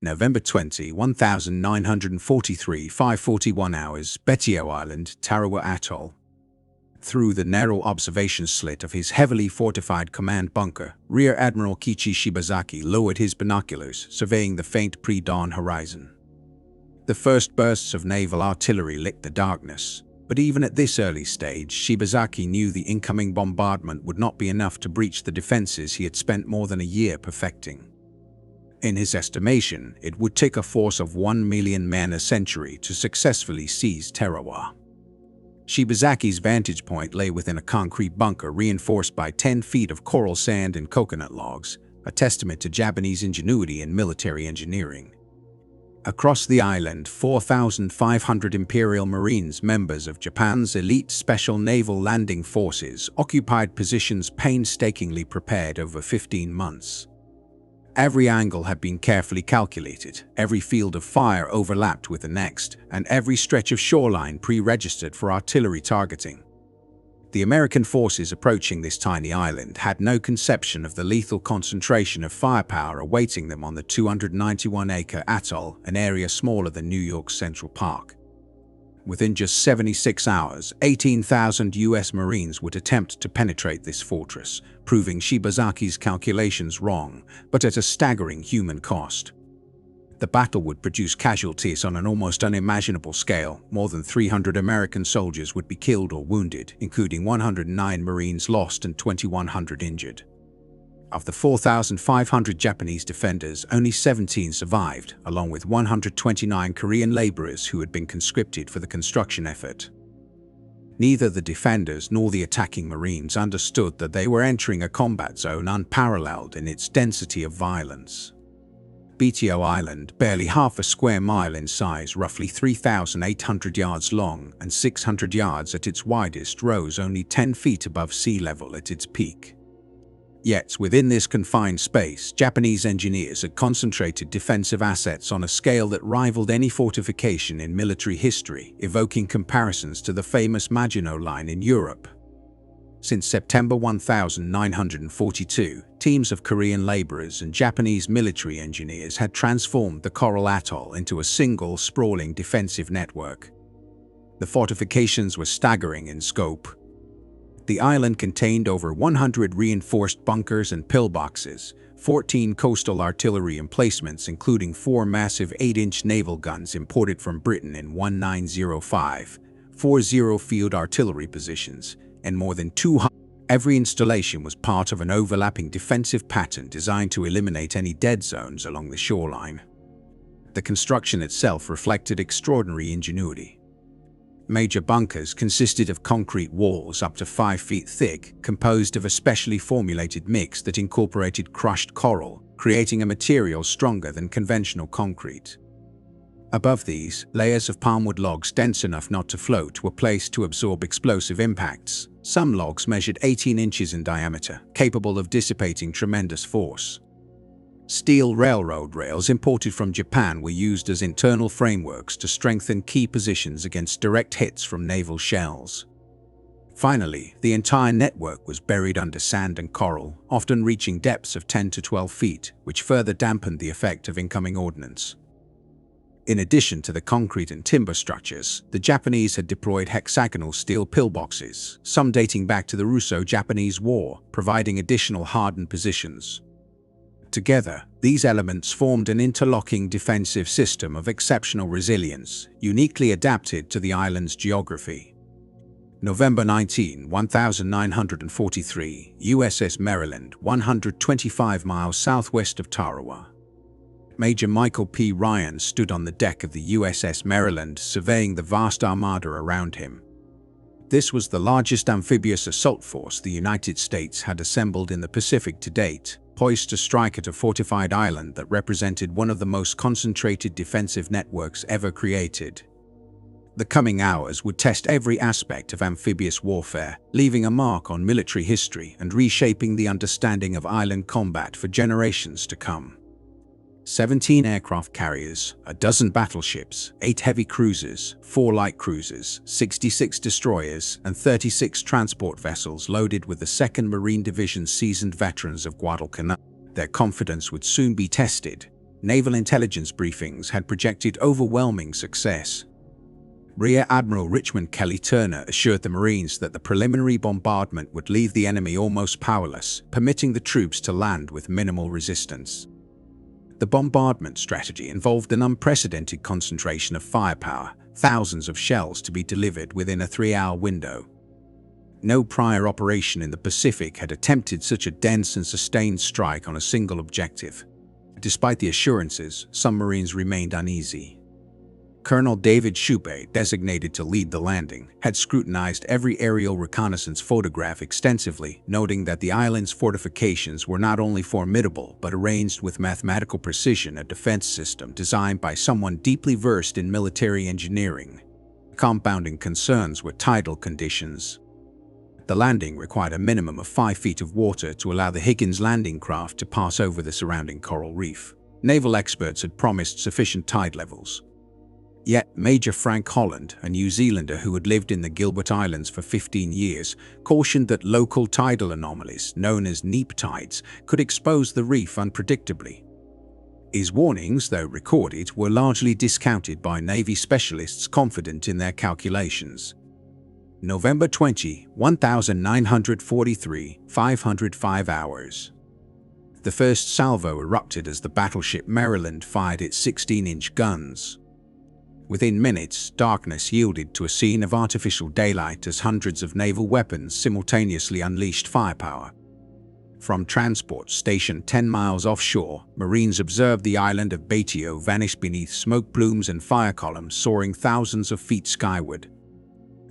November 20, 1943, 5:41 hours, Betio Island, Tarawa Atoll. Through the narrow observation slit of his heavily fortified command bunker, Rear Admiral Shibazaki lowered his binoculars, surveying the faint pre-dawn horizon. The first bursts of naval artillery lit the darkness, but even at this early stage, Shibazaki knew the incoming bombardment would not be enough to breach the defenses he had spent more than a year perfecting. In his estimation, it would take a force of 1 million men a century to successfully seize Tarawa. Shibazaki's vantage point lay within a concrete bunker reinforced by 10 feet of coral sand and coconut logs, a testament to Japanese ingenuity in military engineering. Across the island, 4,500 Imperial Marines, members of Japan's elite Special Naval Landing Forces, occupied positions painstakingly prepared over 15 months. Every angle had been carefully calculated, every field of fire overlapped with the next, and every stretch of shoreline pre-registered for artillery targeting. The American forces approaching this tiny island had no conception of the lethal concentration of firepower awaiting them on the 291-acre atoll, an area smaller than New York's Central Park. Within just 76 hours, 18,000 U.S. Marines would attempt to penetrate this fortress, proving Shibazaki's calculations wrong, but at a staggering human cost. The battle would produce casualties on an almost unimaginable scale. More than 300 American soldiers would be killed or wounded, including 109 Marines lost and 2,100 injured. Of the 4,500 Japanese defenders, only 17 survived, along with 129 Korean laborers who had been conscripted for the construction effort. Neither the defenders nor the attacking Marines understood that they were entering a combat zone unparalleled in its density of violence. Betio Island, barely half a square mile in size, roughly 3,800 yards long and 600 yards at its widest, rose only 10 feet above sea level at its peak. Yet, within this confined space, Japanese engineers had concentrated defensive assets on a scale that rivaled any fortification in military history, evoking comparisons to the famous Maginot Line in Europe. Since September 1942, teams of Korean laborers and Japanese military engineers had transformed the Coral Atoll into a single, sprawling defensive network. The fortifications were staggering in scope. The island contained over 100 reinforced bunkers and pillboxes, 14 coastal artillery emplacements including 4 massive 8-inch naval guns imported from Britain in 1905, 40 field artillery positions, and more than 200. Every installation was part of an overlapping defensive pattern designed to eliminate any dead zones along the shoreline. The construction itself reflected extraordinary ingenuity. Major bunkers consisted of concrete walls up to 5 feet thick, composed of a specially formulated mix that incorporated crushed coral, creating a material stronger than conventional concrete. Above these, layers of palmwood logs dense enough not to float were placed to absorb explosive impacts. Some logs measured 18 inches in diameter, capable of dissipating tremendous force. Steel railroad rails imported from Japan were used as internal frameworks to strengthen key positions against direct hits from naval shells. Finally, the entire network was buried under sand and coral, often reaching depths of 10 to 12 feet, which further dampened the effect of incoming ordnance. In addition to the concrete and timber structures, the Japanese had deployed hexagonal steel pillboxes, some dating back to the Russo-Japanese War, providing additional hardened positions. Together, these elements formed an interlocking defensive system of exceptional resilience, uniquely adapted to the island's geography. November 19, 1943, USS Maryland, 125 miles southwest of Tarawa. Major Michael P. Ryan stood on the deck of the USS Maryland, surveying the vast armada around him. This was the largest amphibious assault force the United States had assembled in the Pacific to date, poised to strike at a fortified island that represented one of the most concentrated defensive networks ever created. The coming hours would test every aspect of amphibious warfare, leaving a mark on military history and reshaping the understanding of island combat for generations to come. 17 aircraft carriers, a dozen battleships, 8 heavy cruisers, 4 light cruisers, 66 destroyers, and 36 transport vessels loaded with the 2nd Marine Division's seasoned veterans of Guadalcanal. Their confidence would soon be tested, naval intelligence briefings had projected overwhelming success. Rear Admiral Richmond Kelly Turner assured the Marines that the preliminary bombardment would leave the enemy almost powerless, permitting the troops to land with minimal resistance. The bombardment strategy involved an unprecedented concentration of firepower, thousands of shells to be delivered within a 3-hour window. No prior operation in the Pacific had attempted such a dense and sustained strike on a single objective. Despite the assurances, some Marines remained uneasy. Colonel David Shoupe, designated to lead the landing, had scrutinized every aerial reconnaissance photograph extensively, noting that the island's fortifications were not only formidable but arranged with mathematical precision, a defense system designed by someone deeply versed in military engineering. Compounding concerns were tidal conditions. The landing required a minimum of 5 feet of water to allow the Higgins landing craft to pass over the surrounding coral reef. Naval experts had promised sufficient tide levels. Yet Major Frank Holland, a New Zealander who had lived in the Gilbert Islands for 15 years, cautioned that local tidal anomalies, known as neap tides, could expose the reef unpredictably. His warnings, though recorded, were largely discounted by Navy specialists confident in their calculations. November 20, 1943, 505 hours. The first salvo erupted as the battleship Maryland fired its 16-inch guns. Within minutes, darkness yielded to a scene of artificial daylight as hundreds of naval weapons simultaneously unleashed firepower. From transports stationed 10 miles offshore, Marines observed the island of Betio vanish beneath smoke plumes and fire columns soaring thousands of feet skyward.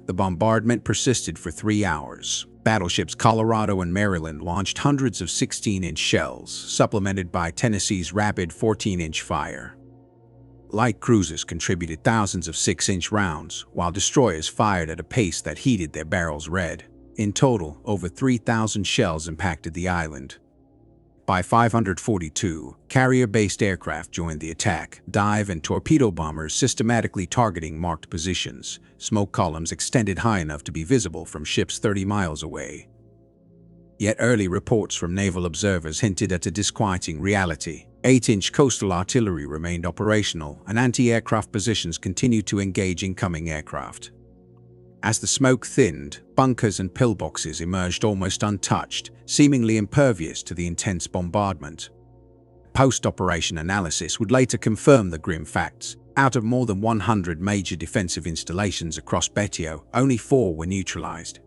The bombardment persisted for 3 hours. Battleships Colorado and Maryland launched hundreds of 16-inch shells, supplemented by Tennessee's rapid 14-inch fire. Light cruisers contributed thousands of 6-inch rounds, while destroyers fired at a pace that heated their barrels red. In total, over 3,000 shells impacted the island. By 542, carrier-based aircraft joined the attack, dive and torpedo bombers systematically targeting marked positions. Smoke columns extended high enough to be visible from ships 30 miles away. Yet early reports from naval observers hinted at a disquieting reality. 8-inch coastal artillery remained operational, and anti-aircraft positions continued to engage incoming aircraft. As the smoke thinned, bunkers and pillboxes emerged almost untouched, seemingly impervious to the intense bombardment. Post-operation analysis would later confirm the grim facts. Out of more than 100 major defensive installations across Betio, only 4 were neutralized.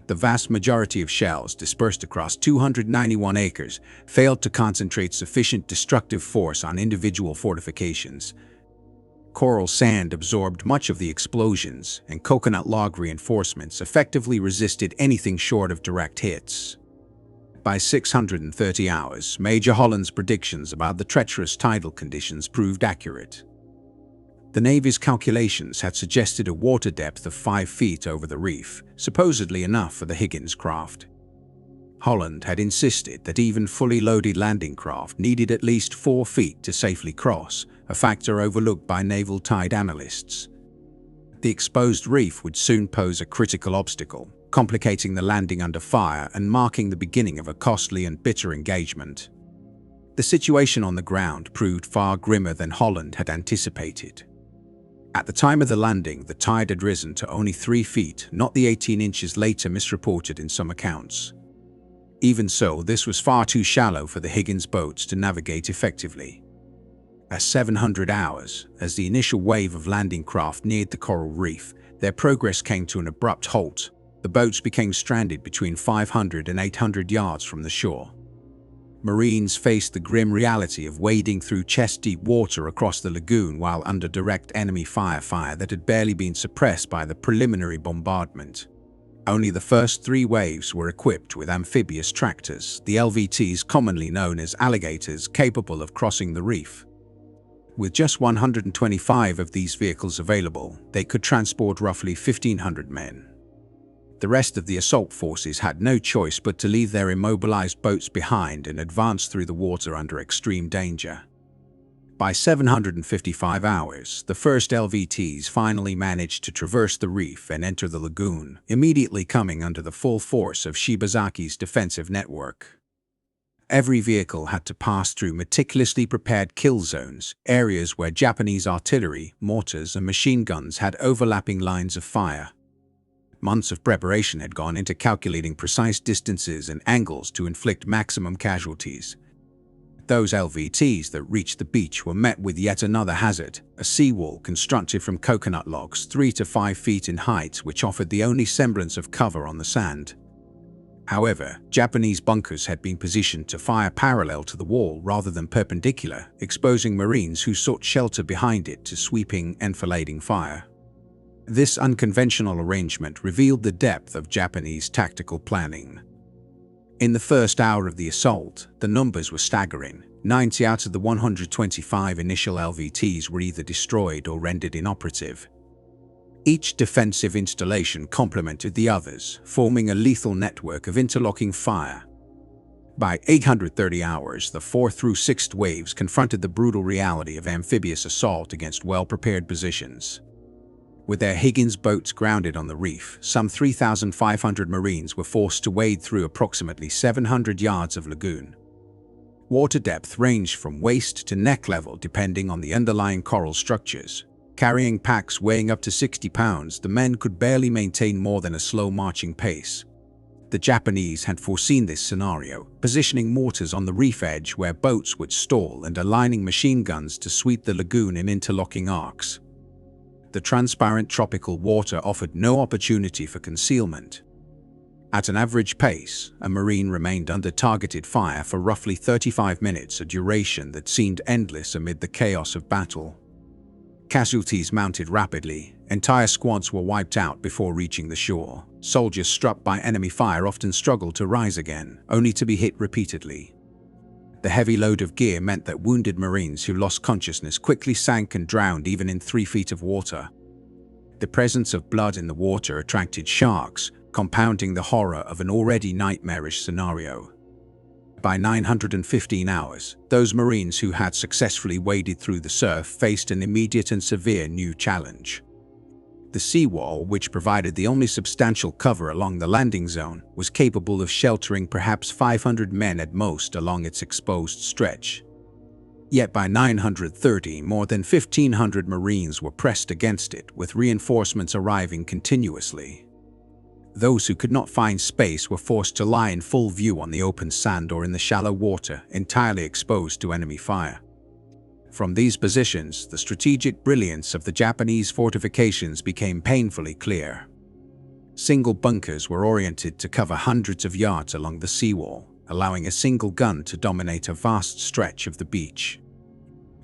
The vast majority of shells, dispersed across 291 acres, failed to concentrate sufficient destructive force on individual fortifications. Coral sand absorbed much of the explosions, and coconut log reinforcements effectively resisted anything short of direct hits. By 630 hours, Major Holland's predictions about the treacherous tidal conditions proved accurate. The Navy's calculations had suggested a water depth of 5 feet over the reef, supposedly enough for the Higgins craft. Holland had insisted that even fully loaded landing craft needed at least 4 feet to safely cross, a factor overlooked by naval tide analysts. The exposed reef would soon pose a critical obstacle, complicating the landing under fire and marking the beginning of a costly and bitter engagement. The situation on the ground proved far grimmer than Holland had anticipated. At the time of the landing, the tide had risen to only 3 feet, not the 18 inches later misreported in some accounts. Even so, this was far too shallow for the Higgins boats to navigate effectively. At 700 hours, as the initial wave of landing craft neared the coral reef, their progress came to an abrupt halt. The boats became stranded between 500 and 800 yards from the shore. Marines faced the grim reality of wading through chest-deep water across the lagoon while under direct enemy fire that had barely been suppressed by the preliminary bombardment. Only the first 3 waves were equipped with amphibious tractors, the LVTs commonly known as alligators, capable of crossing the reef. With just 125 of these vehicles available, they could transport roughly 1,500 men. The rest of the assault forces had no choice but to leave their immobilized boats behind and advance through the water under extreme danger. By 755 hours, the first LVTs finally managed to traverse the reef and enter the lagoon, immediately coming under the full force of Shibazaki's defensive network. Every vehicle had to pass through meticulously prepared kill zones, areas where Japanese artillery, mortars, and machine guns had overlapping lines of fire. Months of preparation had gone into calculating precise distances and angles to inflict maximum casualties. Those LVTs that reached the beach were met with yet another hazard, a seawall constructed from coconut logs 3 to 5 feet in height, which offered the only semblance of cover on the sand. However, Japanese bunkers had been positioned to fire parallel to the wall rather than perpendicular, exposing Marines who sought shelter behind it to sweeping, enfilading fire. This unconventional arrangement revealed the depth of Japanese tactical planning. In the first hour of the assault, the numbers were staggering. 90 out of the 125 initial LVTs were either destroyed or rendered inoperative. Each defensive installation complemented the others, forming a lethal network of interlocking fire. By 830 hours, the 4th through 6th waves confronted the brutal reality of amphibious assault against well-prepared positions. With their Higgins boats grounded on the reef, some 3,500 Marines were forced to wade through approximately 700 yards of lagoon. Water depth ranged from waist to neck level depending on the underlying coral structures. Carrying packs weighing up to 60 pounds, the men could barely maintain more than a slow-marching pace. The Japanese had foreseen this scenario, positioning mortars on the reef edge where boats would stall and aligning machine guns to sweep the lagoon in interlocking arcs. The transparent tropical water offered no opportunity for concealment. At an average pace, a Marine remained under targeted fire for roughly 35 minutes, a duration that seemed endless amid the chaos of battle. Casualties mounted rapidly. Entire squads were wiped out before reaching the shore. Soldiers struck by enemy fire often struggled to rise again, only to be hit repeatedly. The heavy load of gear meant that wounded Marines who lost consciousness quickly sank and drowned even in 3 feet of water. The presence of blood in the water attracted sharks, compounding the horror of an already nightmarish scenario. By 915 hours, those Marines who had successfully waded through the surf faced an immediate and severe new challenge. The seawall, which provided the only substantial cover along the landing zone, was capable of sheltering perhaps 500 men at most along its exposed stretch. Yet by 930, more than 1,500 Marines were pressed against it, with reinforcements arriving continuously. Those who could not find space were forced to lie in full view on the open sand or in the shallow water, entirely exposed to enemy fire. From these positions, the strategic brilliance of the Japanese fortifications became painfully clear. Single bunkers were oriented to cover hundreds of yards along the seawall, allowing a single gun to dominate a vast stretch of the beach.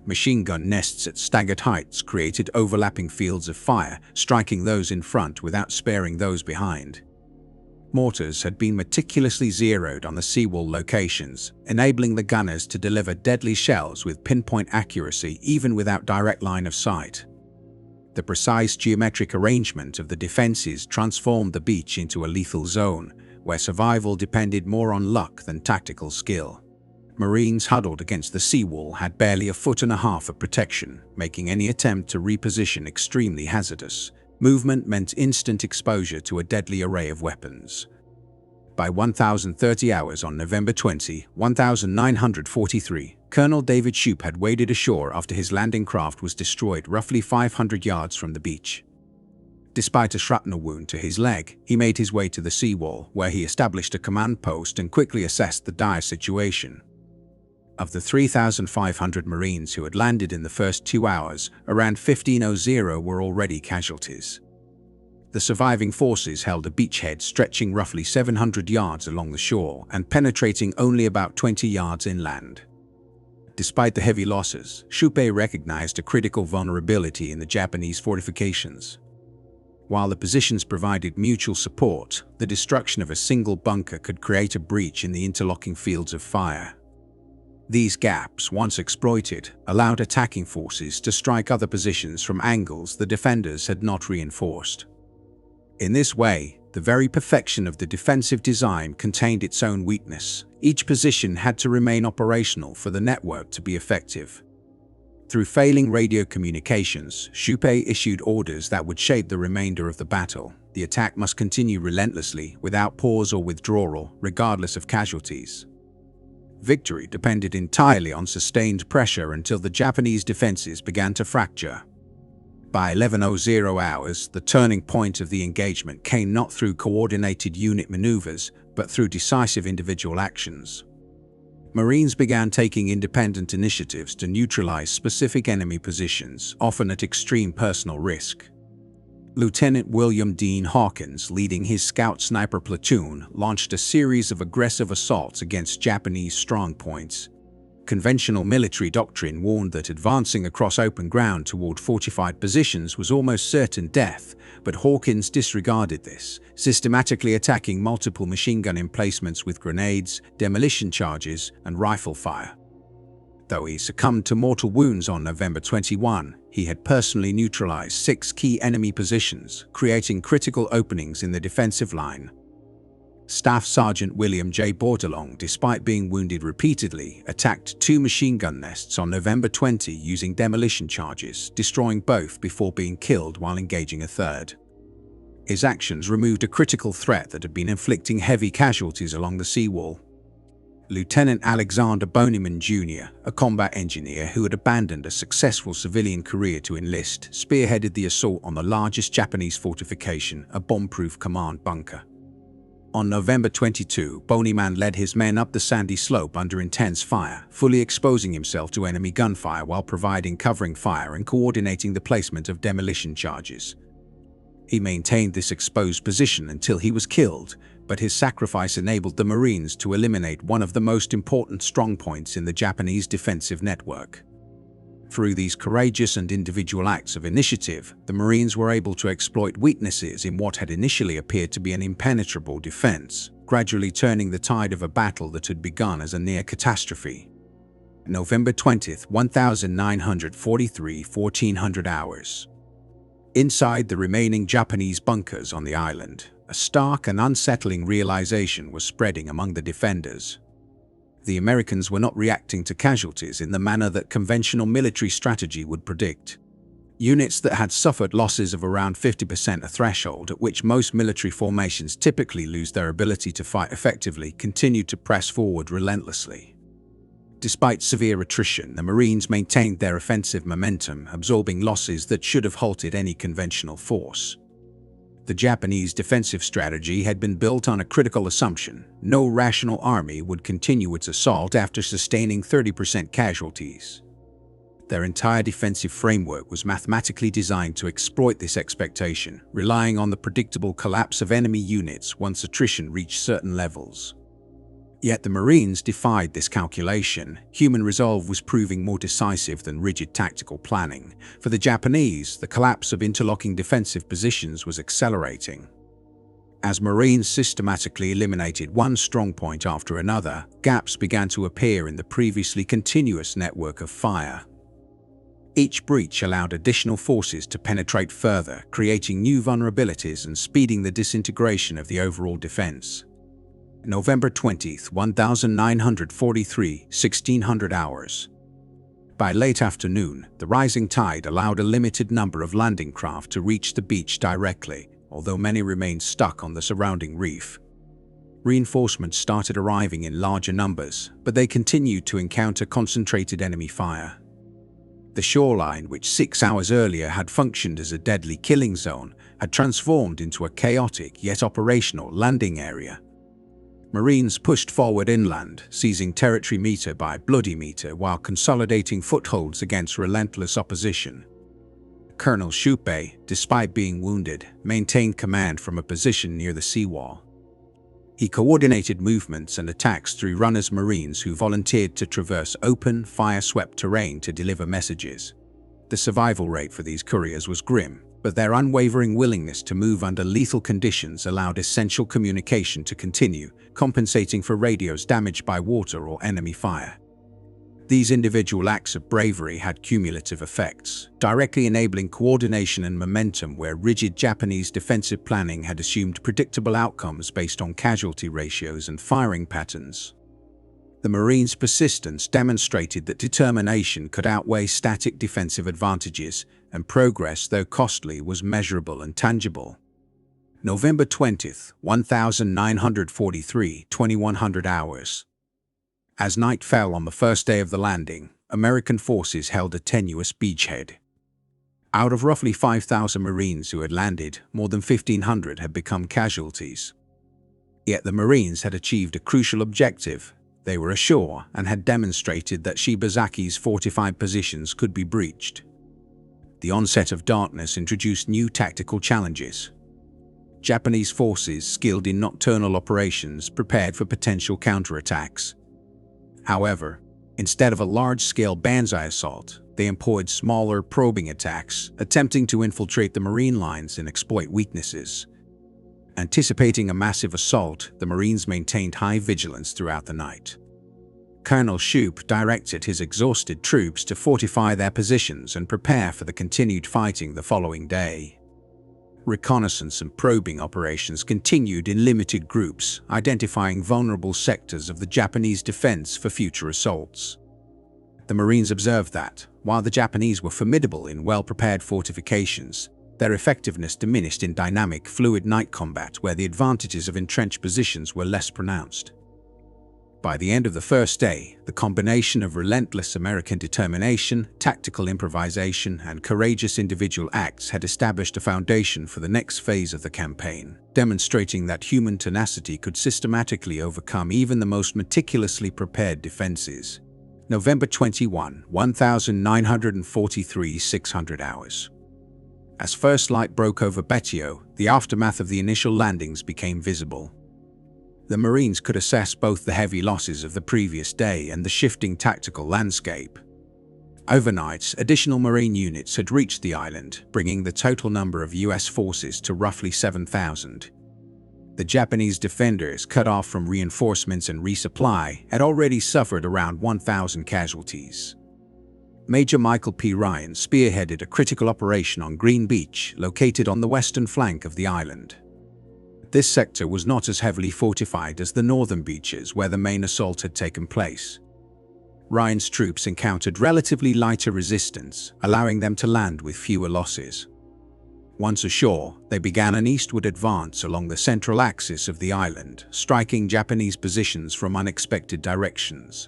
Machine gun nests at staggered heights created overlapping fields of fire, striking those in front without sparing those behind. Mortars had been meticulously zeroed on the seawall locations, enabling the gunners to deliver deadly shells with pinpoint accuracy even without direct line of sight. The precise geometric arrangement of the defenses transformed the beach into a lethal zone, where survival depended more on luck than tactical skill. Marines huddled against the seawall had barely 1.5 feet of protection, making any attempt to reposition extremely hazardous. Movement meant instant exposure to a deadly array of weapons. By 1,030 hours on November 20, 1943, Colonel David Shoup had waded ashore after his landing craft was destroyed roughly 500 yards from the beach. Despite a shrapnel wound to his leg, he made his way to the seawall, where he established a command post and quickly assessed the dire situation. Of the 3,500 Marines who had landed in the first 2 hours, around 1,500 were already casualties. The surviving forces held a beachhead stretching roughly 700 yards along the shore and penetrating only about 20 yards inland. Despite the heavy losses, Shoup recognized a critical vulnerability in the Japanese fortifications. While the positions provided mutual support, the destruction of a single bunker could create a breach in the interlocking fields of fire. These gaps, once exploited, allowed attacking forces to strike other positions from angles the defenders had not reinforced. In this way, the very perfection of the defensive design contained its own weakness. Each position had to remain operational for the network to be effective. Through failing radio communications, Shoup issued orders that would shape the remainder of the battle. The attack must continue relentlessly, without pause or withdrawal, regardless of casualties. Victory depended entirely on sustained pressure until the Japanese defenses began to fracture. By 11:00 hours, the turning point of the engagement came not through coordinated unit maneuvers, but through decisive individual actions. Marines began taking independent initiatives to neutralize specific enemy positions, often at extreme personal risk. Lieutenant William Dean Hawkins, leading his scout sniper platoon, launched a series of aggressive assaults against Japanese strongpoints. Conventional military doctrine warned that advancing across open ground toward fortified positions was almost certain death, but Hawkins disregarded this, systematically attacking multiple machine gun emplacements with grenades, demolition charges, and rifle fire. Though he succumbed to mortal wounds on November 21, he had personally neutralized 6 key enemy positions, creating critical openings in the defensive line. Staff Sergeant William J. Bordelong, despite being wounded repeatedly, attacked 2 machine gun nests on November 20 using demolition charges, destroying both before being killed while engaging a third. His actions removed a critical threat that had been inflicting heavy casualties along the seawall. Lieutenant Alexander Boniman Jr., a combat engineer who had abandoned a successful civilian career to enlist, spearheaded the assault on the largest Japanese fortification, a bomb-proof command bunker. On November 22, Boniman led his men up the sandy slope under intense fire, fully exposing himself to enemy gunfire while providing covering fire and coordinating the placement of demolition charges. He maintained this exposed position until he was killed, but his sacrifice enabled the Marines to eliminate one of the most important strongpoints in the Japanese defensive network. Through these courageous and individual acts of initiative, the Marines were able to exploit weaknesses in what had initially appeared to be an impenetrable defense, gradually turning the tide of a battle that had begun as a near catastrophe. November 20, 1943, 1400 hours. Inside the remaining Japanese bunkers on the island, a stark and unsettling realization was spreading among the defenders. The Americans were not reacting to casualties in the manner that conventional military strategy would predict. Units that had suffered losses of around 50%, a threshold at which most military formations typically lose their ability to fight effectively, continued to press forward relentlessly. Despite severe attrition, the Marines maintained their offensive momentum, absorbing losses that should have halted any conventional force. The Japanese defensive strategy had been built on a critical assumption: no rational army would continue its assault after sustaining 30% casualties. Their entire defensive framework was mathematically designed to exploit this expectation, relying on the predictable collapse of enemy units once attrition reached certain levels. Yet the Marines defied this calculation. Human resolve was proving more decisive than rigid tactical planning. For the Japanese, the collapse of interlocking defensive positions was accelerating. As Marines systematically eliminated one strongpoint after another, gaps began to appear in the previously continuous network of fire. Each breach allowed additional forces to penetrate further, creating new vulnerabilities and speeding the disintegration of the overall defense. November 20, 1943, 1600 hours. By late afternoon, the rising tide allowed a limited number of landing craft to reach the beach directly, although many remained stuck on the surrounding reef. Reinforcements started arriving in larger numbers, but they continued to encounter concentrated enemy fire. The shoreline, which 6 hours earlier had functioned as a deadly killing zone, had transformed into a chaotic yet operational landing area. Marines pushed forward inland, seizing territory meter by bloody meter while consolidating footholds against relentless opposition. Colonel Shupe, despite being wounded, maintained command from a position near the seawall. He coordinated movements and attacks through runners Marines who volunteered to traverse open, fire-swept terrain to deliver messages. The survival rate for these couriers was grim, but their unwavering willingness to move under lethal conditions allowed essential communication to continue, compensating for radios damaged by water or enemy fire. These individual acts of bravery had cumulative effects, directly enabling coordination and momentum where rigid Japanese defensive planning had assumed predictable outcomes based on casualty ratios and firing patterns. The Marines' persistence demonstrated that determination could outweigh static defensive advantages, and progress, though costly, was measurable and tangible. November 20, 1943, 2100 hours. As night fell on the first day of the landing, American forces held a tenuous beachhead. Out of roughly 5,000 Marines who had landed, more than 1,500 had become casualties. Yet the Marines had achieved a crucial objective. They were ashore and had demonstrated that Shibazaki's fortified positions could be breached. The onset of darkness introduced new tactical challenges. Japanese forces skilled in nocturnal operations prepared for potential counterattacks. However, instead of a large-scale banzai assault, they employed smaller probing attacks, attempting to infiltrate the Marine lines and exploit weaknesses. Anticipating a massive assault, the Marines maintained high vigilance throughout the night. Colonel Shoup directed his exhausted troops to fortify their positions and prepare for the continued fighting the following day. Reconnaissance and probing operations continued in limited groups, identifying vulnerable sectors of the Japanese defense for future assaults. The Marines observed that, while the Japanese were formidable in well-prepared fortifications, their effectiveness diminished in dynamic, fluid night combat where the advantages of entrenched positions were less pronounced. By the end of the first day, the combination of relentless American determination, tactical improvisation, and courageous individual acts had established a foundation for the next phase of the campaign, demonstrating that human tenacity could systematically overcome even the most meticulously prepared defenses. November 21, 1943, 600 hours. As first light broke over Betio, the aftermath of the initial landings became visible. The Marines could assess both the heavy losses of the previous day and the shifting tactical landscape. Overnight, additional Marine units had reached the island, bringing the total number of U.S. forces to roughly 7,000. The Japanese defenders, cut off from reinforcements and resupply, had already suffered around 1,000 casualties. Major Michael P. Ryan spearheaded a critical operation on Green Beach, located on the western flank of the island. This sector was not as heavily fortified as the northern beaches where the main assault had taken place. Ryan's troops encountered relatively lighter resistance, allowing them to land with fewer losses. Once ashore, they began an eastward advance along the central axis of the island, striking Japanese positions from unexpected directions.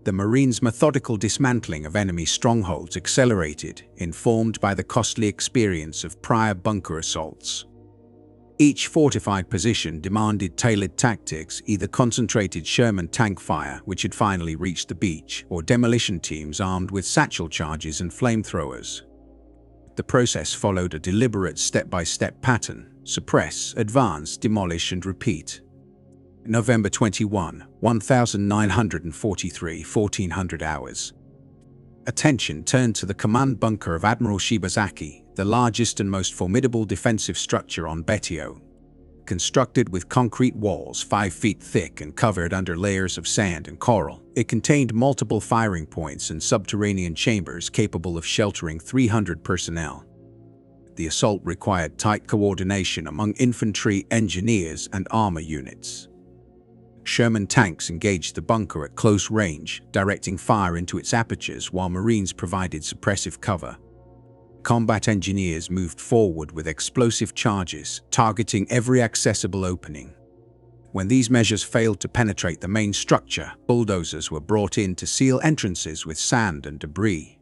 The Marines' methodical dismantling of enemy strongholds accelerated, informed by the costly experience of prior bunker assaults. Each fortified position demanded tailored tactics, either concentrated Sherman tank fire, which had finally reached the beach, or demolition teams armed with satchel charges and flamethrowers. The process followed a deliberate step-by-step pattern: suppress, advance, demolish, and repeat. November 21, 1943, 1400 hours. Attention turned to the command bunker of Admiral Shibazaki, the largest and most formidable defensive structure on Betio. Constructed with concrete walls 5 feet thick and covered under layers of sand and coral, it contained multiple firing points and subterranean chambers capable of sheltering 300 personnel. The assault required tight coordination among infantry, engineers, and armor units. Sherman tanks engaged the bunker at close range, directing fire into its apertures while Marines provided suppressive cover. Combat engineers moved forward with explosive charges, targeting every accessible opening. When these measures failed to penetrate the main structure, bulldozers were brought in to seal entrances with sand and debris.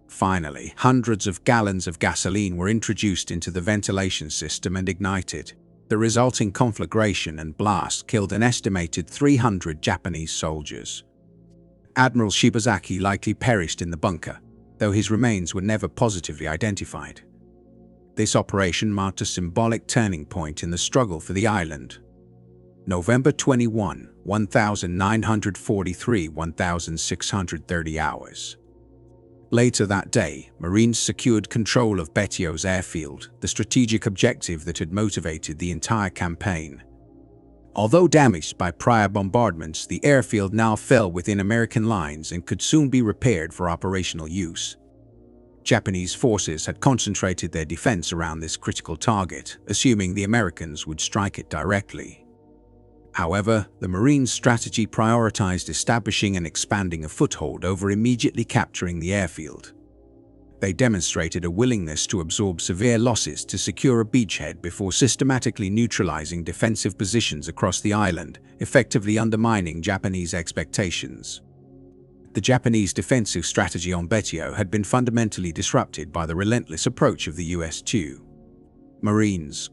Finally, hundreds of gallons of gasoline were introduced into the ventilation system and ignited. The resulting conflagration and blast killed an estimated 300 Japanese soldiers. Admiral Shibazaki likely perished in the bunker, though his remains were never positively identified. This operation marked a symbolic turning point in the struggle for the island. November 21, 1943, 1630 hours. Later that day, Marines secured control of Betio's airfield, the strategic objective that had motivated the entire campaign. Although damaged by prior bombardments, the airfield now fell within American lines and could soon be repaired for operational use. Japanese forces had concentrated their defense around this critical target, assuming the Americans would strike it directly. However, the Marines' strategy prioritized establishing and expanding a foothold over immediately capturing the airfield. They demonstrated a willingness to absorb severe losses to secure a beachhead before systematically neutralizing defensive positions across the island, effectively undermining Japanese expectations. The Japanese defensive strategy on Betio had been fundamentally disrupted by the relentless approach of the US Marines.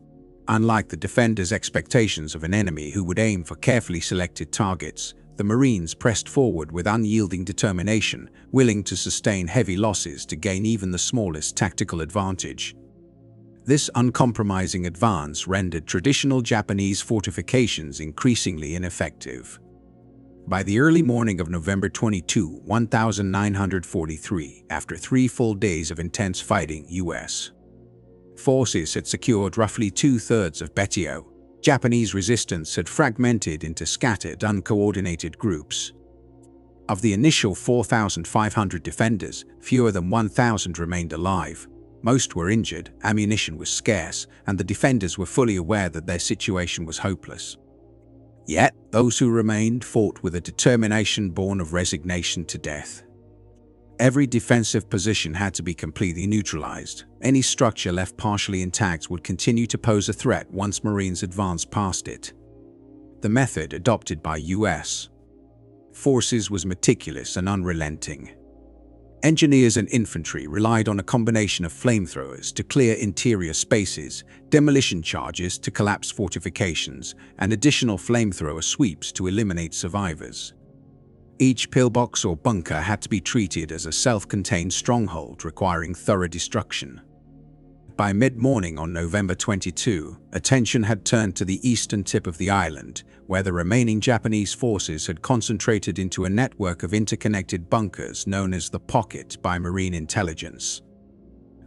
Unlike the defenders' expectations of an enemy who would aim for carefully selected targets, the Marines pressed forward with unyielding determination, willing to sustain heavy losses to gain even the smallest tactical advantage. This uncompromising advance rendered traditional Japanese fortifications increasingly ineffective. By the early morning of November 22, 1943, after 3 full days of intense fighting, U.S. forces had secured roughly 2/3 of Betio. Japanese resistance had fragmented into scattered, uncoordinated groups. Of the initial 4,500 defenders, fewer than 1,000 remained alive. Most were injured, ammunition was scarce, and the defenders were fully aware that their situation was hopeless. Yet, those who remained fought with a determination born of resignation to death. Every defensive position had to be completely neutralized. Any structure left partially intact would continue to pose a threat once Marines advanced past it. The method adopted by U.S. forces was meticulous and unrelenting. Engineers and infantry relied on a combination of flamethrowers to clear interior spaces, demolition charges to collapse fortifications, and additional flamethrower sweeps to eliminate survivors. Each pillbox or bunker had to be treated as a self-contained stronghold requiring thorough destruction. By mid-morning on November 22, attention had turned to the eastern tip of the island, where the remaining Japanese forces had concentrated into a network of interconnected bunkers known as the Pocket by Marine intelligence.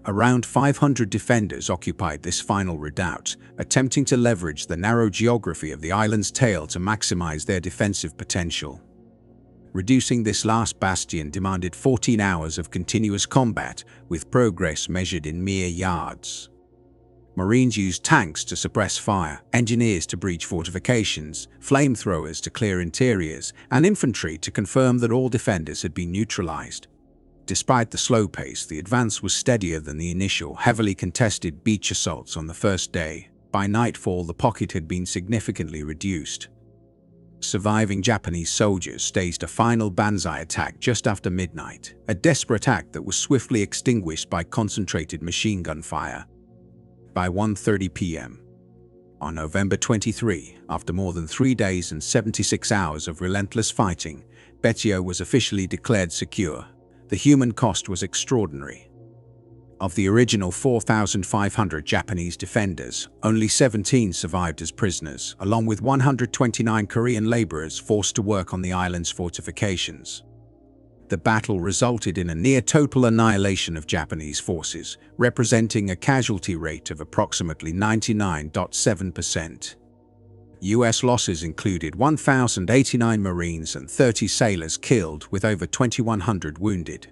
Around 500 defenders occupied this final redoubt, attempting to leverage the narrow geography of the island's tail to maximize their defensive potential. Reducing this last bastion demanded 14 hours of continuous combat, with progress measured in mere yards. Marines used tanks to suppress fire, engineers to breach fortifications, flamethrowers to clear interiors, and infantry to confirm that all defenders had been neutralized. Despite the slow pace, the advance was steadier than the initial, heavily contested beach assaults on the first day. By nightfall, the pocket had been significantly reduced. Surviving Japanese soldiers staged a final banzai attack just after midnight, a desperate act that was swiftly extinguished by concentrated machine gun fire. By 1:30 p.m. on November 23, after more than 3 days and 76 hours of relentless fighting, Betio was officially declared secure. The human cost was extraordinary. Of the original 4,500 Japanese defenders, only 17 survived as prisoners, along with 129 Korean laborers forced to work on the island's fortifications. The battle resulted in a near-total annihilation of Japanese forces, representing a casualty rate of approximately 99.7%. U.S. losses included 1,089 Marines and 30 sailors killed, with over 2,100 wounded.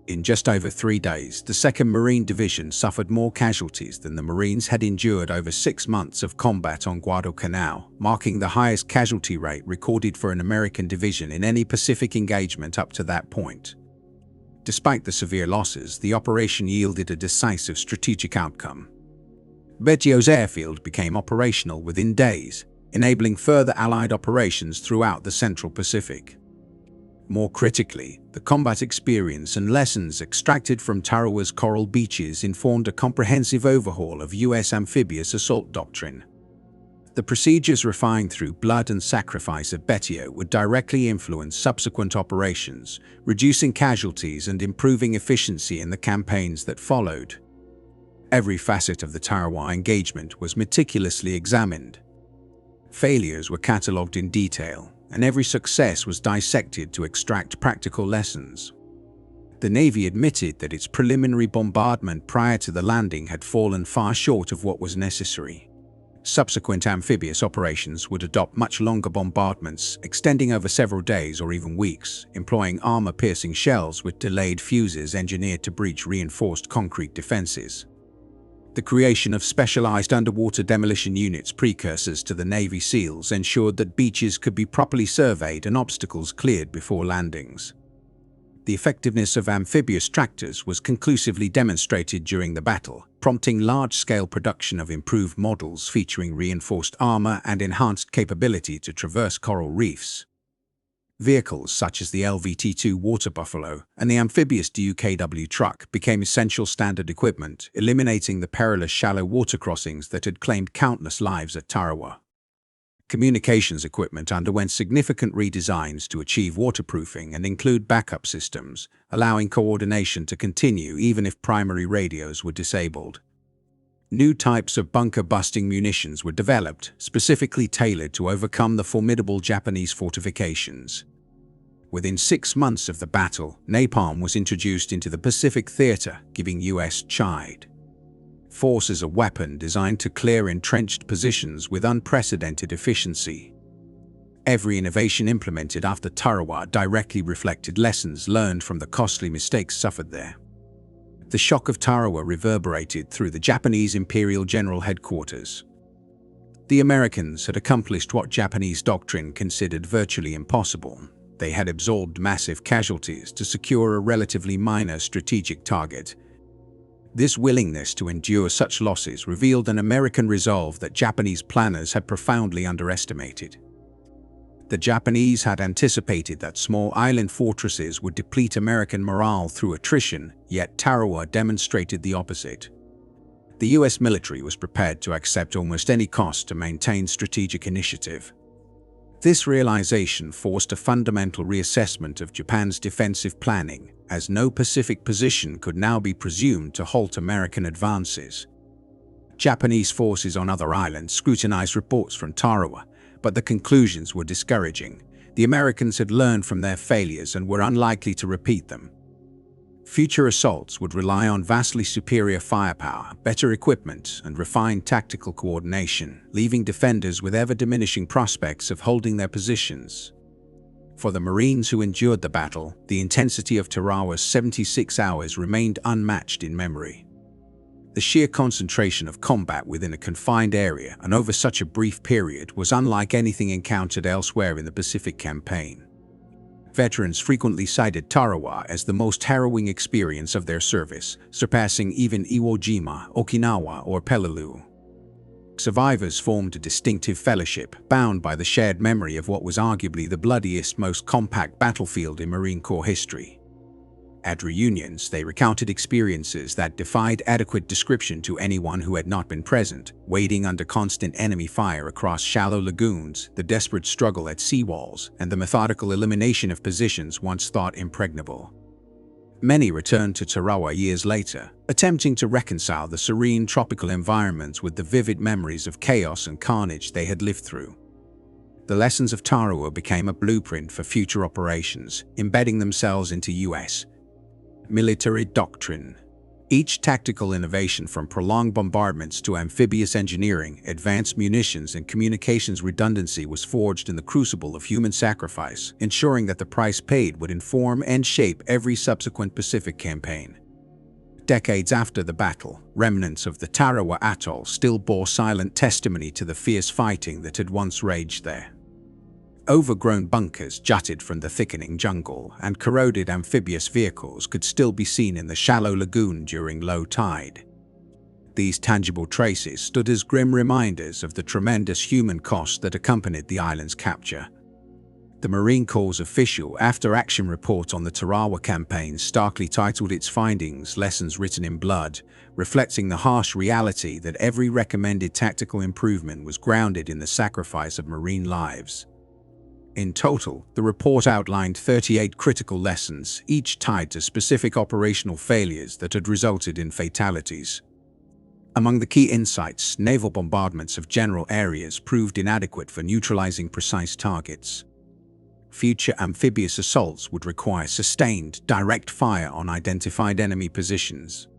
In just over 3 days, the 2nd Marine Division suffered more casualties than the Marines had endured over 6 months of combat on Guadalcanal, marking the highest casualty rate recorded for an American division in any Pacific engagement up to that point. Despite the severe losses, the operation yielded a decisive strategic outcome. Betio's airfield became operational within days, enabling further Allied operations throughout the Central Pacific. More critically, the combat experience and lessons extracted from Tarawa's coral beaches informed a comprehensive overhaul of U.S. amphibious assault doctrine. The procedures refined through blood and sacrifice at Betio would directly influence subsequent operations, reducing casualties and improving efficiency in the campaigns that followed. Every facet of the Tarawa engagement was meticulously examined. Failures were catalogued in detail, and every success was dissected to extract practical lessons. The Navy admitted that its preliminary bombardment prior to the landing had fallen far short of what was necessary. Subsequent amphibious operations would adopt much longer bombardments, extending over several days or even weeks, employing armor-piercing shells with delayed fuses engineered to breach reinforced concrete defenses. The creation of specialized underwater demolition units, precursors to the Navy SEALs, ensured that beaches could be properly surveyed and obstacles cleared before landings. The effectiveness of amphibious tractors was conclusively demonstrated during the battle, prompting large-scale production of improved models featuring reinforced armor and enhanced capability to traverse coral reefs. Vehicles such as the LVT-2 Water Buffalo and the amphibious DUKW truck became essential standard equipment, eliminating the perilous shallow water crossings that had claimed countless lives at Tarawa. Communications equipment underwent significant redesigns to achieve waterproofing and include backup systems, allowing coordination to continue even if primary radios were disabled. New types of bunker-busting munitions were developed, specifically tailored to overcome the formidable Japanese fortifications. Within 6 months of the battle, napalm was introduced into the Pacific theater, giving U.S. chide force as a weapon designed to clear entrenched positions with unprecedented efficiency. Every innovation implemented after Tarawa directly reflected lessons learned from the costly mistakes suffered there. The shock of Tarawa reverberated through the Japanese Imperial General Headquarters. The Americans had accomplished what Japanese doctrine considered virtually impossible. They had absorbed massive casualties to secure a relatively minor strategic target. This willingness to endure such losses revealed an American resolve that Japanese planners had profoundly underestimated. The Japanese had anticipated that small island fortresses would deplete American morale through attrition, yet Tarawa demonstrated the opposite. The US military was prepared to accept almost any cost to maintain strategic initiative. This realization forced a fundamental reassessment of Japan's defensive planning, as no Pacific position could now be presumed to halt American advances. Japanese forces on other islands scrutinized reports from Tarawa, but the conclusions were discouraging. The Americans had learned from their failures and were unlikely to repeat them. Future assaults would rely on vastly superior firepower, better equipment, and refined tactical coordination, leaving defenders with ever-diminishing prospects of holding their positions. For the Marines who endured the battle, the intensity of Tarawa's 76 hours remained unmatched in memory. The sheer concentration of combat within a confined area and over such a brief period was unlike anything encountered elsewhere in the Pacific campaign. Veterans frequently cited Tarawa as the most harrowing experience of their service, surpassing even Iwo Jima, Okinawa, or Peleliu. Survivors formed a distinctive fellowship, bound by the shared memory of what was arguably the bloodiest, most compact battlefield in Marine Corps history. At reunions, they recounted experiences that defied adequate description to anyone who had not been present: wading under constant enemy fire across shallow lagoons, the desperate struggle at seawalls, and the methodical elimination of positions once thought impregnable. Many returned to Tarawa years later, attempting to reconcile the serene tropical environments with the vivid memories of chaos and carnage they had lived through. The lessons of Tarawa became a blueprint for future operations, embedding themselves into U.S. military doctrine. Each tactical innovation, from prolonged bombardments to amphibious engineering, advanced munitions, and communications redundancy, was forged in the crucible of human sacrifice, ensuring that the price paid would inform and shape every subsequent Pacific campaign. Decades after the battle, remnants of the Tarawa atoll still bore silent testimony to the fierce fighting that had once raged there. Overgrown bunkers jutted from the thickening jungle, and corroded amphibious vehicles could still be seen in the shallow lagoon during low tide. These tangible traces stood as grim reminders of the tremendous human cost that accompanied the island's capture. The Marine Corps' official after-action report on the Tarawa campaign starkly titled its findings "Lessons Written in Blood," reflecting the harsh reality that every recommended tactical improvement was grounded in the sacrifice of Marine lives. In total, the report outlined 38 critical lessons, each tied to specific operational failures that had resulted in fatalities. Among the key insights, naval bombardments of general areas proved inadequate for neutralizing precise targets. Future amphibious assaults would require sustained, direct fire on identified enemy positions.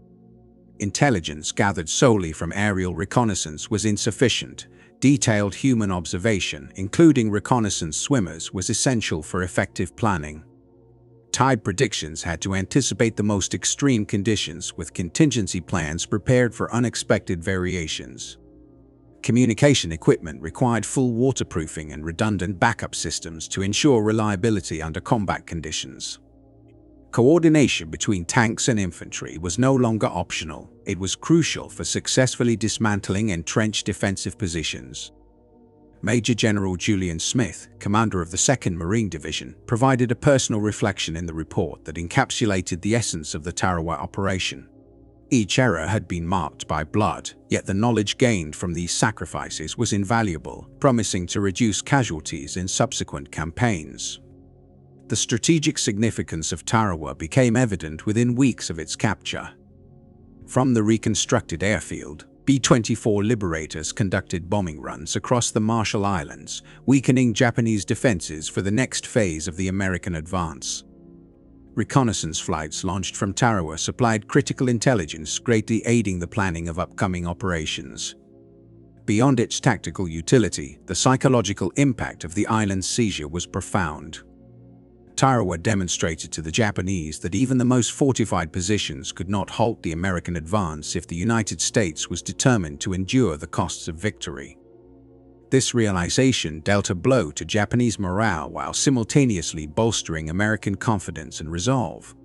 Intelligence gathered solely from aerial reconnaissance was insufficient. Detailed human observation, including reconnaissance swimmers, was essential for effective planning. Tide predictions had to anticipate the most extreme conditions, with contingency plans prepared for unexpected variations. Communication equipment required full waterproofing and redundant backup systems to ensure reliability under combat conditions. Coordination between tanks and infantry was no longer optional. It was crucial for successfully dismantling entrenched defensive positions. Major General Julian Smith, commander of the 2nd Marine Division, provided a personal reflection in the report that encapsulated the essence of the Tarawa operation. Each era had been marked by blood, yet the knowledge gained from these sacrifices was invaluable, promising to reduce casualties in subsequent campaigns. The strategic significance of Tarawa became evident within weeks of its capture. From the reconstructed airfield, B-24 Liberators conducted bombing runs across the Marshall Islands, weakening Japanese defenses for the next phase of the American advance. Reconnaissance flights launched from Tarawa supplied critical intelligence, greatly aiding the planning of upcoming operations. Beyond its tactical utility, the psychological impact of the island's seizure was profound. Tarawa demonstrated to the Japanese that even the most fortified positions could not halt the American advance if the United States was determined to endure the costs of victory. This realization dealt a blow to Japanese morale while simultaneously bolstering American confidence and resolve.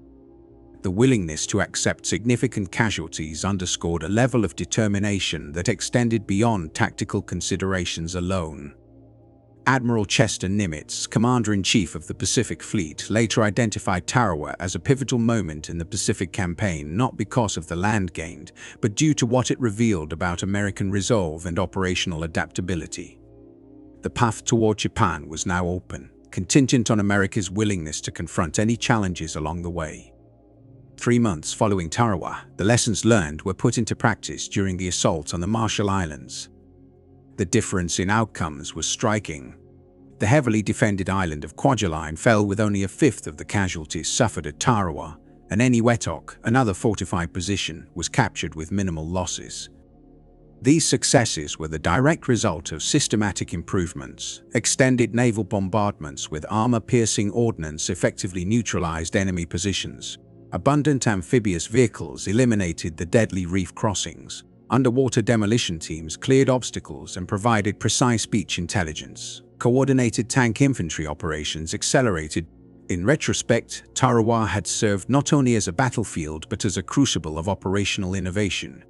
The willingness to accept significant casualties underscored a level of determination that extended beyond tactical considerations alone. Admiral Chester Nimitz, Commander-in-Chief of the Pacific Fleet, later identified Tarawa as a pivotal moment in the Pacific Campaign, not because of the land gained, but due to what it revealed about American resolve and operational adaptability. The path toward Japan was now open, contingent on America's willingness to confront any challenges along the way. 3 months following Tarawa, the lessons learned were put into practice during the assault on the Marshall Islands. The difference in outcomes was striking. The heavily defended island of Kwajalein fell with only a fifth of the casualties suffered at Tarawa, and Eniwetok, another fortified position, was captured with minimal losses. These successes were the direct result of systematic improvements. Extended naval bombardments with armor-piercing ordnance effectively neutralized enemy positions. Abundant amphibious vehicles eliminated the deadly reef crossings. Underwater demolition teams cleared obstacles and provided precise beach intelligence. Coordinated tank infantry operations accelerated. In retrospect, Tarawa had served not only as a battlefield but as a crucible of operational innovation.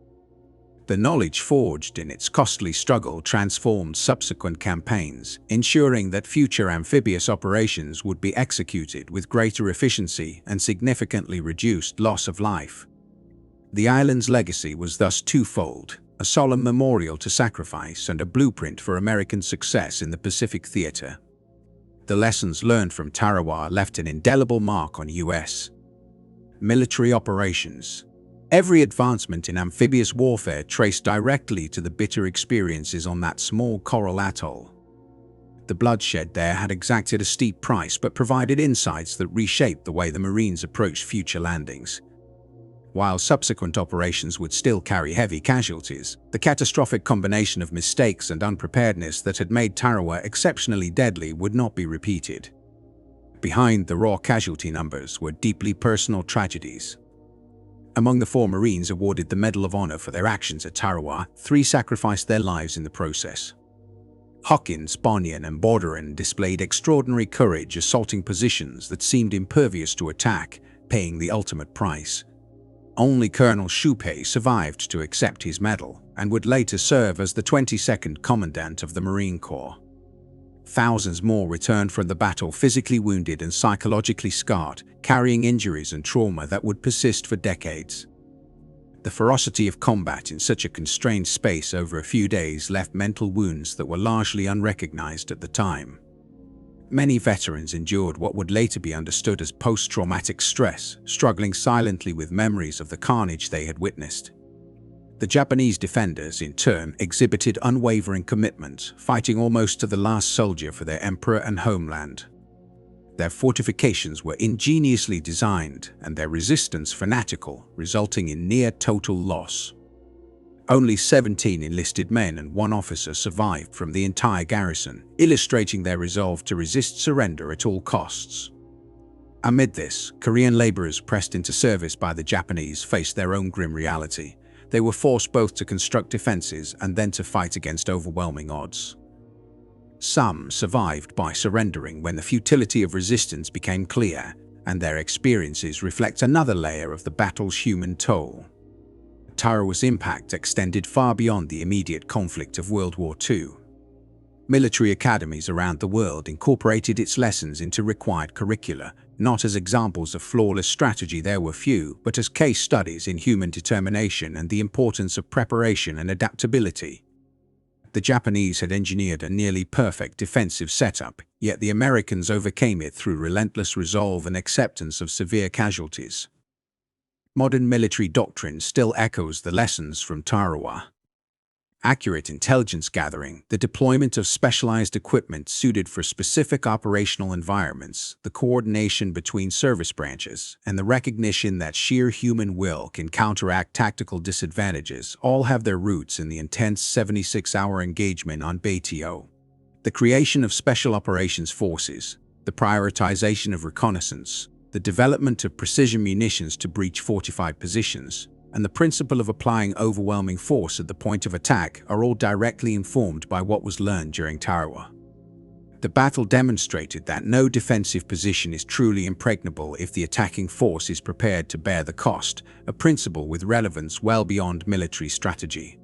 The knowledge forged in its costly struggle transformed subsequent campaigns, ensuring that future amphibious operations would be executed with greater efficiency and significantly reduced loss of life. The island's legacy was thus twofold: a solemn memorial to sacrifice and a blueprint for American success in the Pacific theater. The lessons learned from Tarawa left an indelible mark on U.S. military operations. Every advancement in amphibious warfare traced directly to the bitter experiences on that small coral atoll. The bloodshed there had exacted a steep price but provided insights that reshaped the way the Marines approached future landings. While subsequent operations would still carry heavy casualties, the catastrophic combination of mistakes and unpreparedness that had made Tarawa exceptionally deadly would not be repeated. Behind the raw casualty numbers were deeply personal tragedies. Among the 4 Marines awarded the Medal of Honor for their actions at Tarawa, 3 sacrificed their lives in the process. Hawkins, Bonyan, and Borderin displayed extraordinary courage assaulting positions that seemed impervious to attack, paying the ultimate price. Only Colonel Shupe survived to accept his medal and would later serve as the 22nd Commandant of the Marine Corps. Thousands more returned from the battle physically wounded and psychologically scarred, carrying injuries and trauma that would persist for decades. The ferocity of combat in such a constrained space over a few days left mental wounds that were largely unrecognized at the time. Many veterans endured what would later be understood as post-traumatic stress, struggling silently with memories of the carnage they had witnessed. The Japanese defenders, in turn, exhibited unwavering commitment, fighting almost to the last soldier for their emperor and homeland. Their fortifications were ingeniously designed and their resistance fanatical, resulting in near-total loss. Only 17 enlisted men and 1 officer survived from the entire garrison, illustrating their resolve to resist surrender at all costs. Amid this, Korean laborers pressed into service by the Japanese faced their own grim reality. They were forced both to construct defenses and then to fight against overwhelming odds. Some survived by surrendering when the futility of resistance became clear, and their experiences reflect another layer of the battle's human toll. Tarawa's impact extended far beyond the immediate conflict of World War II. Military academies around the world incorporated its lessons into required curricula, not as examples of flawless strategy there were few, but as case studies in human determination and the importance of preparation and adaptability. The Japanese had engineered a nearly perfect defensive setup, yet the Americans overcame it through relentless resolve and acceptance of severe casualties. Modern military doctrine still echoes the lessons from Tarawa. Accurate intelligence gathering, the deployment of specialized equipment suited for specific operational environments, the coordination between service branches, and the recognition that sheer human will can counteract tactical disadvantages all have their roots in the intense 76-hour engagement on Betio. The creation of special operations forces, the prioritization of reconnaissance, the development of precision munitions to breach fortified positions, and the principle of applying overwhelming force at the point of attack are all directly informed by what was learned during Tarawa. The battle demonstrated that no defensive position is truly impregnable if the attacking force is prepared to bear the cost, a principle with relevance well beyond military strategy.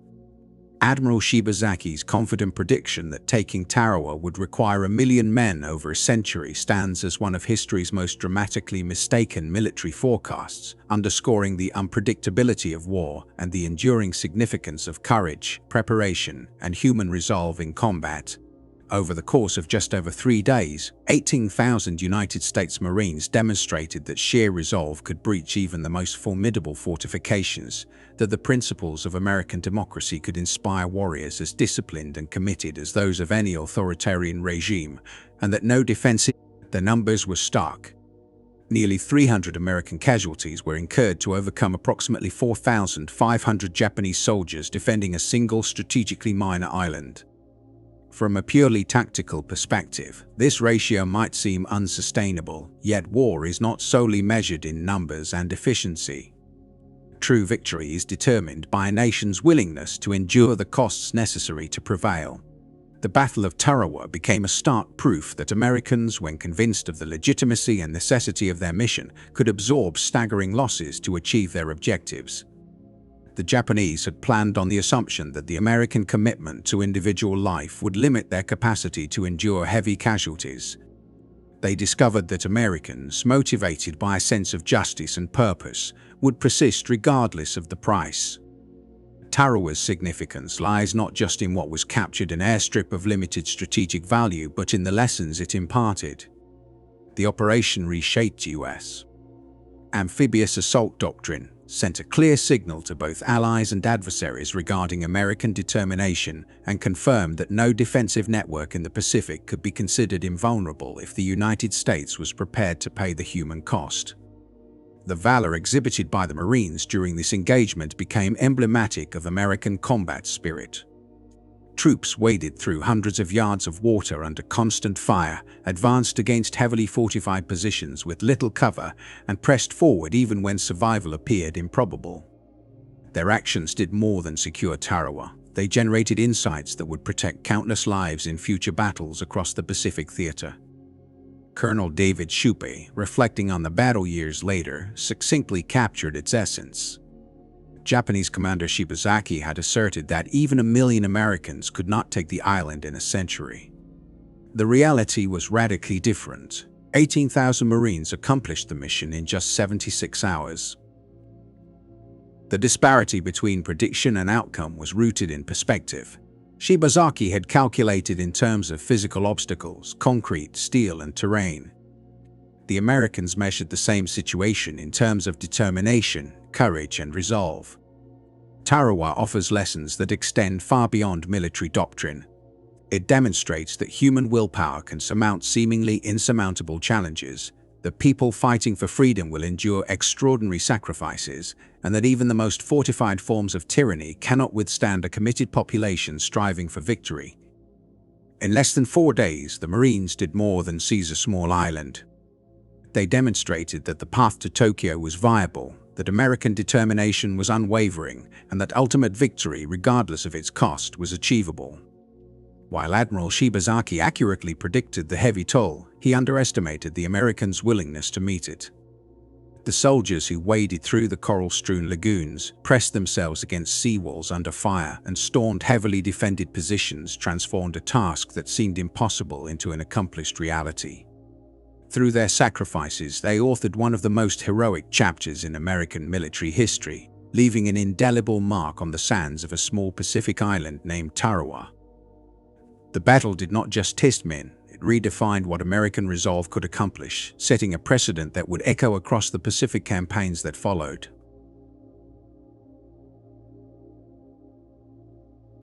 Admiral Shibazaki's confident prediction that taking Tarawa would require 1 million men over a century stands as one of history's most dramatically mistaken military forecasts, underscoring the unpredictability of war and the enduring significance of courage, preparation, and human resolve in combat. Over the course of just over 3 days, 18,000 United States Marines demonstrated that sheer resolve could breach even the most formidable fortifications, that the principles of American democracy could inspire warriors as disciplined and committed as those of any authoritarian regime, and that no defensive. The numbers were stark. Nearly 300 American casualties were incurred to overcome approximately 4,500 Japanese soldiers defending a single strategically minor island. From a purely tactical perspective, this ratio might seem unsustainable, yet war is not solely measured in numbers and efficiency. True victory is determined by a nation's willingness to endure the costs necessary to prevail. The Battle of Tarawa became a stark proof that Americans, when convinced of the legitimacy and necessity of their mission, could absorb staggering losses to achieve their objectives. The Japanese had planned on the assumption that the American commitment to individual life would limit their capacity to endure heavy casualties. They discovered that Americans, motivated by a sense of justice and purpose, would persist regardless of the price. Tarawa's significance lies not just in what was captured, an airstrip of limited strategic value, but in the lessons it imparted. The operation reshaped U.S. amphibious assault doctrine, sent a clear signal to both allies and adversaries regarding American determination, and confirmed that no defensive network in the Pacific could be considered invulnerable if the United States was prepared to pay the human cost. The valor exhibited by the Marines during this engagement became emblematic of American combat spirit. Troops waded through hundreds of yards of water under constant fire, advanced against heavily fortified positions with little cover, and pressed forward even when survival appeared improbable. Their actions did more than secure Tarawa. They generated insights that would protect countless lives in future battles across the Pacific theater. Colonel David Shupe, reflecting on the battle years later, succinctly captured its essence. Japanese Commander Shibazaki had asserted that even 1 million Americans could not take the island in a century. The reality was radically different. 18,000 Marines accomplished the mission in just 76 hours. The disparity between prediction and outcome was rooted in perspective. Shibazaki had calculated in terms of physical obstacles, concrete, steel, and terrain. The Americans measured the same situation in terms of determination, courage, and resolve. Tarawa offers lessons that extend far beyond military doctrine. It demonstrates that human willpower can surmount seemingly insurmountable challenges, that people fighting for freedom will endure extraordinary sacrifices, and that even the most fortified forms of tyranny cannot withstand a committed population striving for victory. In less than 4 days, the Marines did more than seize a small island. They demonstrated that the path to Tokyo was viable, that American determination was unwavering, and that ultimate victory, regardless of its cost, was achievable. While Admiral Shibazaki accurately predicted the heavy toll, he underestimated the Americans' willingness to meet it. The soldiers who waded through the coral-strewn lagoons, pressed themselves against seawalls under fire, and stormed heavily defended positions transformed a task that seemed impossible into an accomplished reality. Through their sacrifices, they authored one of the most heroic chapters in American military history, leaving an indelible mark on the sands of a small Pacific island named Tarawa. The battle did not just test men, it redefined what American resolve could accomplish, setting a precedent that would echo across the Pacific campaigns that followed.